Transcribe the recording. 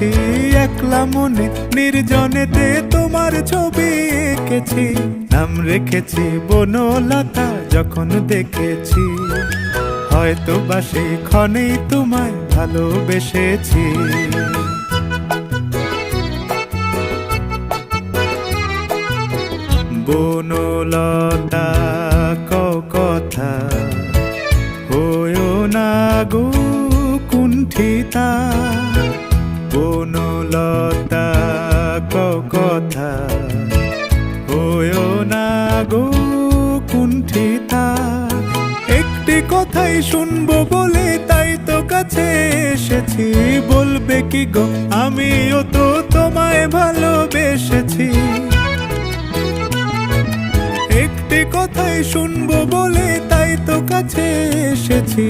এসেছি একলা মনে নির্জনেতে তোমার ছবি এঁকেছি, নাম রেখেছি বনলতা যখন দেখেছি, হয়তো বা সেই ক্ষণেই তোমায় ভালোবেসেছি। বনলতা কথা হয়ো না গো কুণ্ঠিতা, বনলতা কথা হয়ো না গো কুণ্ঠিতা। একটি কথাই শুনবো বলে তাই তো কাছে এসেছি, বলবে কি গো আমিও তো তোমায় ভালোবেসেছি। একটি কথাই শুনবো বলে তাই তো কাছে এসেছি।